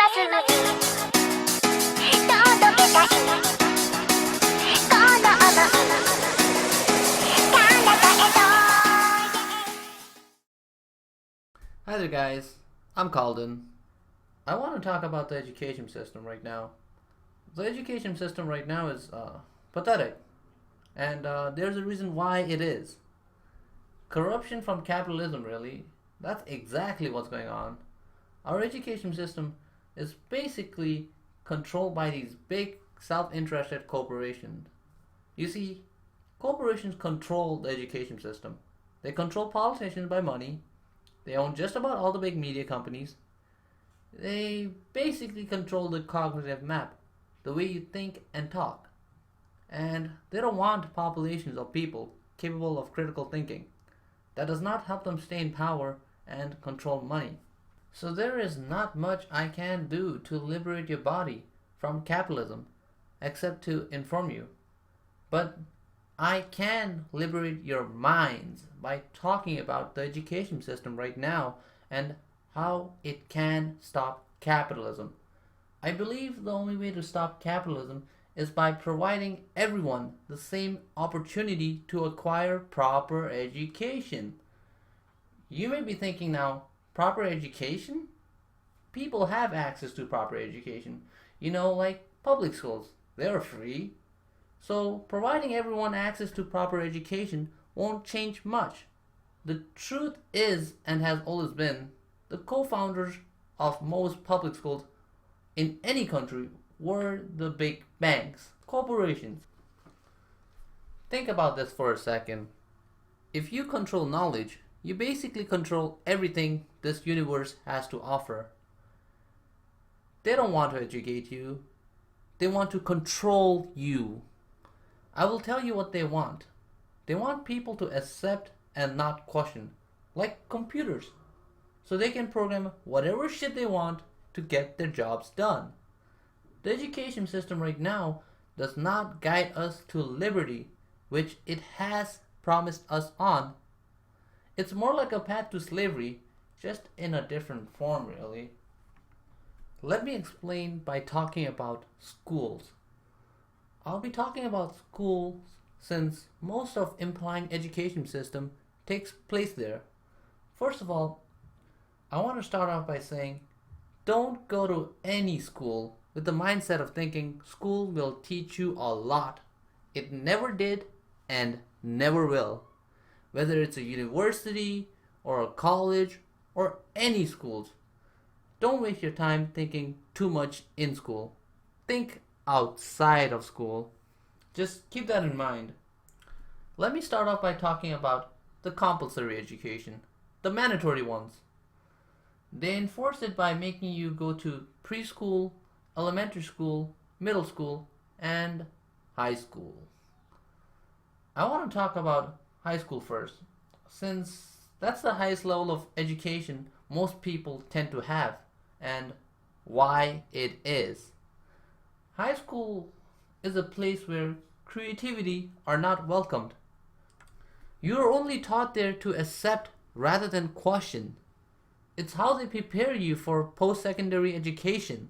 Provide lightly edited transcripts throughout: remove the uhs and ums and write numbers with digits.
Hi there guys, I'm Calden. I want to talk about the education system right now. The education system right now is pathetic, and there's a reason why it is. Corruption from capitalism, really. That's exactly what's going on. Our education system is basically controlled by these big self-interested corporations. You see, corporations control the education system. They control politicians by money. They own just about all the big media companies. They basically control the cognitive map, the way you think and talk. And they don't want populations of people capable of critical thinking. That does not help them stay in power and control money. So there is not much I can do to liberate your body from capitalism except to inform you. But I can liberate your minds by talking about the education system right now and how it can stop capitalism. I believe the only way to stop capitalism is by providing everyone the same opportunity to acquire proper education. You may be thinking now, proper education? People have access to proper education. Like public schools, they're free. So providing everyone access to proper education won't change much. The truth is, and has always been, the co-founders of most public schools in any country were the big banks, corporations. Think about this for a second. If you control knowledge, you basically control everything this universe has to offer. They don't want to educate you. They want to control you. I will tell you what they want. They want people to accept and not question, like computers, so they can program whatever shit they want to get their jobs done. The education system right now does not guide us to liberty, which it has promised us on. It's more like a path to slavery, just in a different form, really. Let me explain by talking about schools. I'll be talking about schools since most of implying education system takes place there. First of all, I want to start off by saying don't go to any school with the mindset of thinking school will teach you a lot. It never did and never will. Whether it's a university or a college or any schools. Don't waste your time thinking too much in school. Think outside of school. Just keep that in mind. Let me start off by talking about the compulsory education, the mandatory ones. They enforce it by making you go to preschool, elementary school, middle school, and high school. I want to talk about high school first, since that's the highest level of education most people tend to have, and why it is. High school is a place where creativity are not welcomed. You are only taught there to accept rather than question. It's how they prepare you for post-secondary education.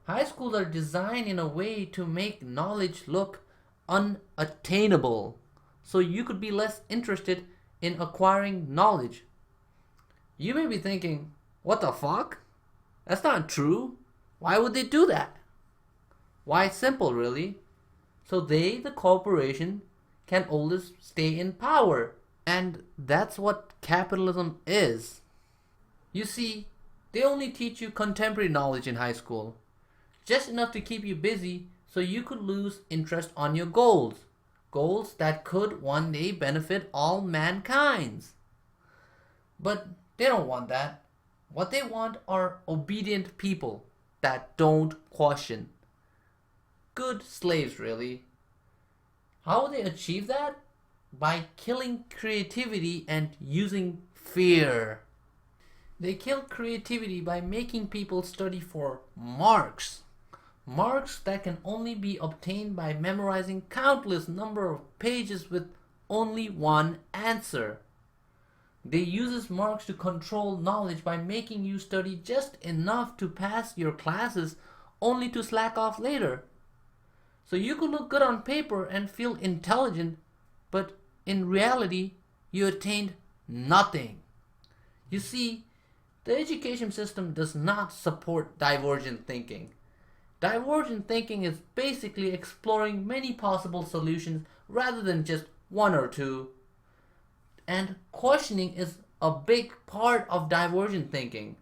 High schools are designed in a way to make knowledge look unattainable, so you could be less interested in acquiring knowledge. You may be thinking, what the fuck? That's not true. Why would they do that? Why, it's simple, really. So they, the corporation, can always stay in power. And that's what capitalism is. You see, they only teach you contemporary knowledge in high school. Just enough to keep you busy so you could lose interest on your goals. Goals that could one day benefit all mankind. But they don't want that. What they want are obedient people that don't question. Good slaves, really. How will they achieve that? By killing creativity and using fear. They kill creativity by making people study for marks. Marks that can only be obtained by memorizing countless number of pages with only one answer. They uses marks to control knowledge by making you study just enough to pass your classes only to slack off later. So you could look good on paper and feel intelligent, but in reality, you attained nothing. You see, the education system does not support divergent thinking. Divergent thinking is basically exploring many possible solutions rather than just one or two. And questioning is a big part of divergent thinking.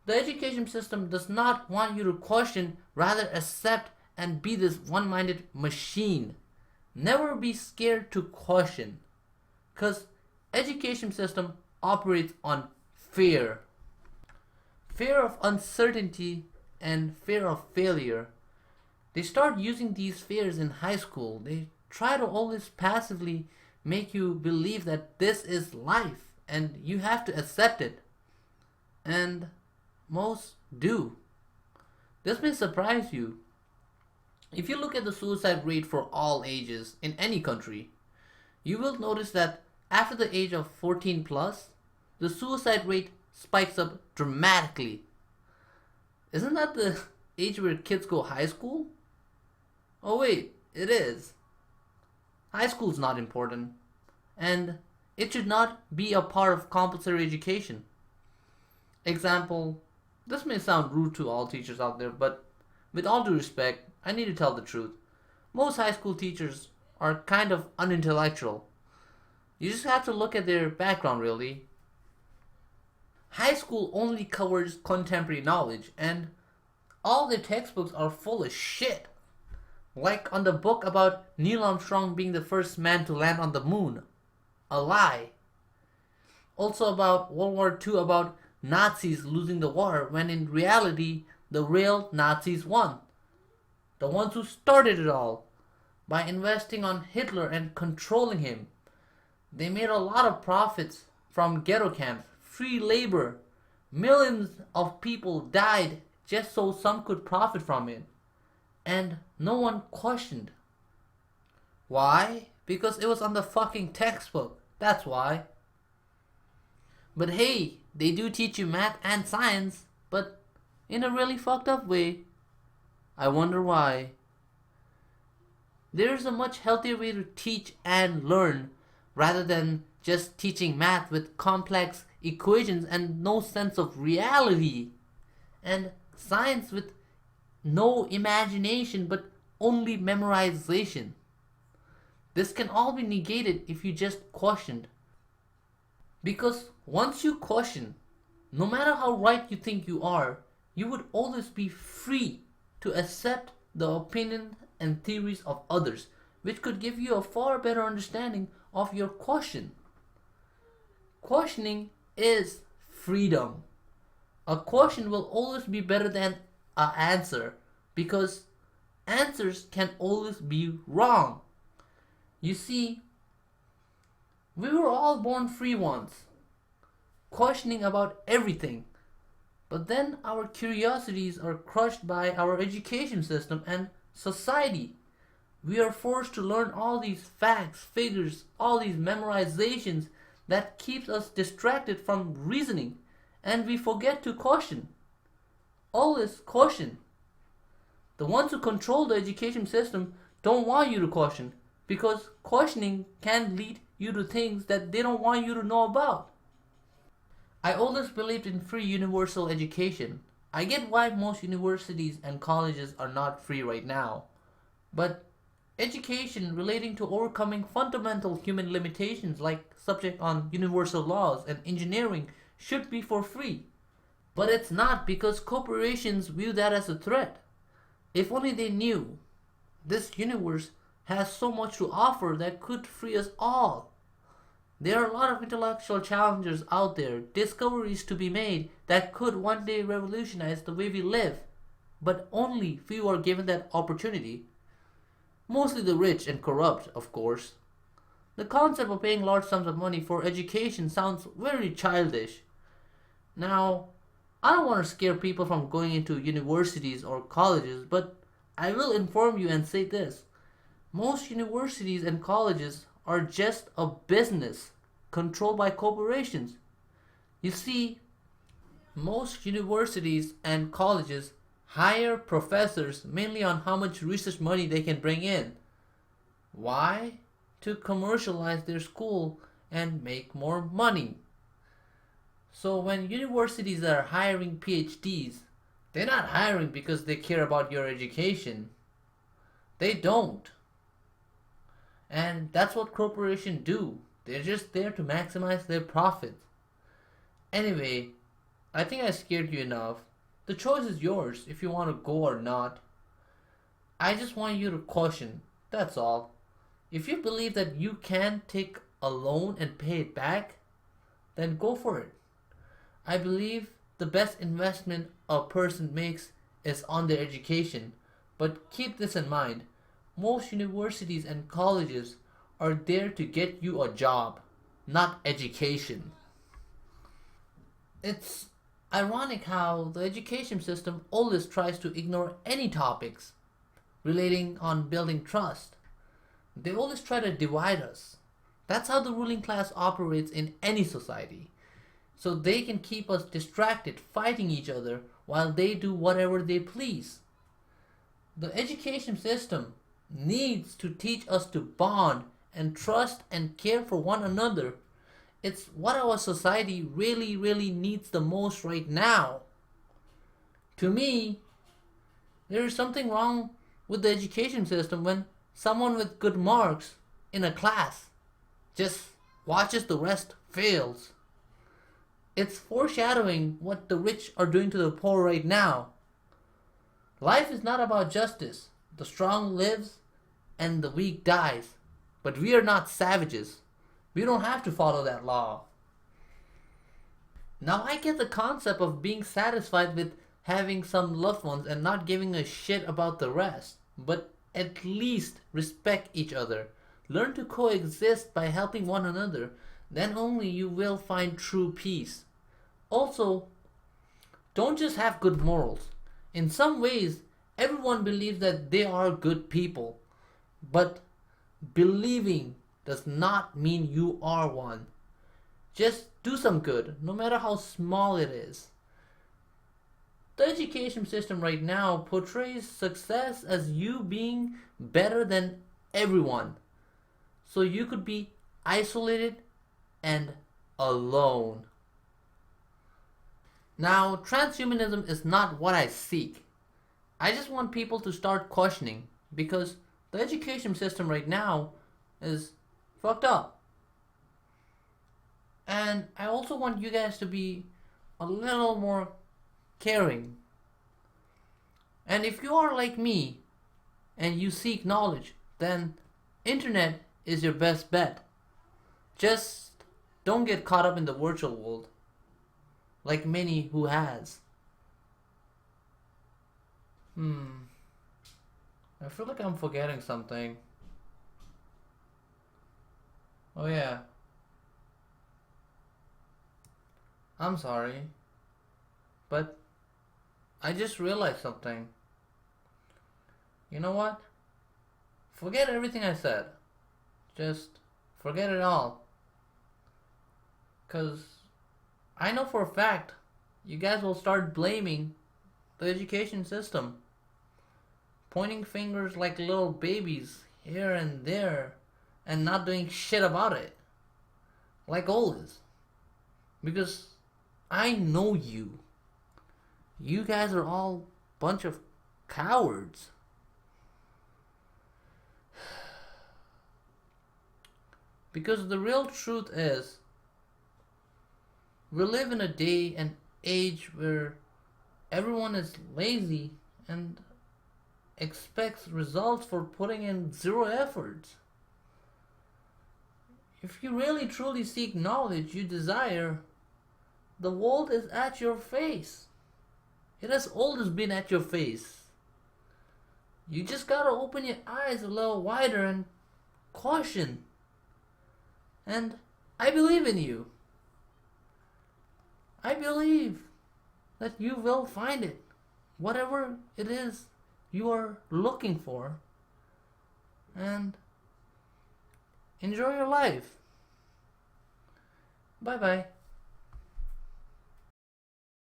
The education system does not want you to question, rather accept and be this one-minded machine. Never be scared to question. Cause education system operates on fear. Fear of uncertainty and fear of failure. They start using these fears in high school. They try to always passively make you believe that this is life and you have to accept it. And most do. This may surprise you. If you look at the suicide rate for all ages in any country, you will notice that after the age of 14 plus, the suicide rate spikes up dramatically. Isn't that the age where kids go high school? Oh wait, it is. High school is not important, and it should not be a part of compulsory education. Example, this may sound rude to all teachers out there, but with all due respect, I need to tell the truth. Most high school teachers are kind of unintellectual. You just have to look at their background, really. High school only covers contemporary knowledge, and all their textbooks are full of shit. Like on the book about Neil Armstrong being the first man to land on the moon. A lie. Also about World War II, about Nazis losing the war, when in reality, the real Nazis won. The ones who started it all. By investing on Hitler and controlling him. They made a lot of profits from ghetto camps, free labor. Millions of people died just so some could profit from it. And no one questioned. Why? Because it was on the fucking textbook. That's why. But hey, they do teach you math and science, but in a really fucked up way. I wonder why. There's a much healthier way to teach and learn rather than just teaching math with complex equations and no sense of reality, and science with no imagination but only memorization. This can all be negated if you just questioned. Because once you question, no matter how right you think you are, you would always be free to accept the opinions and theories of others, which could give you a far better understanding of your question. Questioning is freedom. A question will always be better than an answer because answers can always be wrong. You see, we were all born free once, questioning about everything. But then our curiosities are crushed by our education system and society. We are forced to learn all these facts, figures, all these memorizations that keeps us distracted from reasoning, and we forget to question. Always question. The ones who control the education system don't want you to question because questioning can lead you to things that they don't want you to know about. I always believed in free universal education. I get why most universities and colleges are not free right now, but education relating to overcoming fundamental human limitations like subject on universal laws and engineering should be for free. But it's not because corporations view that as a threat. If only they knew this universe has so much to offer that could free us all. There are a lot of intellectual challenges out there, discoveries to be made that could one day revolutionize the way we live, but only few are given that opportunity. Mostly the rich and corrupt, of course. The concept of paying large sums of money for education sounds very childish. Now, I don't want to scare people from going into universities or colleges, but I will inform you and say this. Most universities and colleges are just a business. controlled by corporations. You see, most universities and colleges hire professors mainly on how much research money they can bring in. Why? To commercialize their school and make more money. So when universities are hiring PhDs, they're not hiring because they care about your education. They don't. And that's what corporations do. They're just there to maximize their profits. Anyway, I think I scared you enough. The choice is yours if you want to go or not. I just want you to caution. That's all. If you believe that you can take a loan and pay it back, then go for it. I believe the best investment a person makes is on their education. But keep this in mind, most universities and colleges are there to get you a job, not education. It's ironic how the education system always tries to ignore any topics relating on building trust. They always try to divide us. That's how the ruling class operates in any society. So they can keep us distracted fighting each other while they do whatever they please. The education system needs to teach us to bond and trust and care for one another. It's what our society really, really needs the most right now. To me, there is something wrong with the education system when someone with good marks in a class just watches the rest fails. It's foreshadowing what the rich are doing to the poor right now. Life is not about justice. The strong lives and the weak dies. But we are not savages. We don't have to follow that law. Now I get the concept of being satisfied with having some loved ones and not giving a shit about the rest. But at least respect each other. Learn to coexist by helping one another. Then only you will find true peace. Also, don't just have good morals. In some ways, everyone believes that they are good people. But believing does not mean you are one. Just do some good, no matter how small it is. The education system right now portrays success as you being better than everyone. So you could be isolated and alone. Now, transhumanism is not what I seek. I just want people to start questioning because the education system right now is fucked up. And I also want you guys to be a little more caring. And if you are like me and you seek knowledge, then internet is your best bet. Just don't get caught up in the virtual world like many who has. I feel like I'm forgetting something. Oh yeah. I'm sorry. But I just realized something. You know what? Forget everything I said. Just forget it all. Cause I know for a fact you guys will start blaming the education system. Pointing fingers like little babies here and there and not doing shit about it. Like always. Because I know you. You guys are all bunch of cowards. Because the real truth is, we live in a day and age where everyone is lazy and expects results for putting in zero efforts. If you really truly seek knowledge you desire, the world is at your face. It has always been at your face. You just gotta open your eyes a little wider and caution. And I believe in you. I believe that you will find it. Whatever it is you are looking for. And enjoy your life. Bye bye.